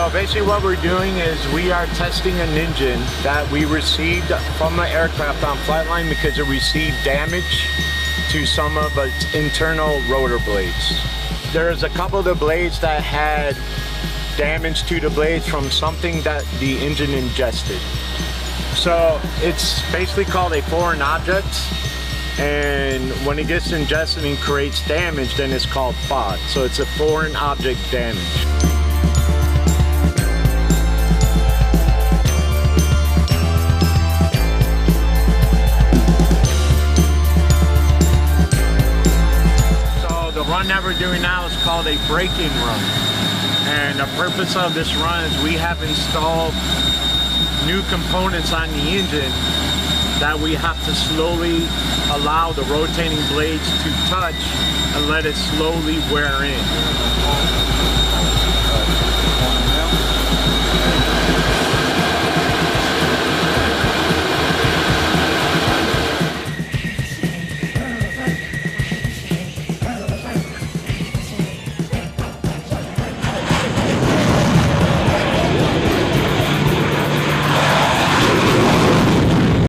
So basically what we're doing is we are testing an engine that we received from the aircraft on flight line because it received damage to some of its internal rotor blades. There's a couple of the blades that had damage to the blades from something that the engine ingested. So it's basically called a foreign object, and when it gets ingested and creates damage, then it's called FOD. So it's a foreign object damage. The run that we're doing now is called a break-in run, and the purpose of this run is we have installed new components on the engine that we have to slowly allow the rotating blades to touch and let it slowly wear in.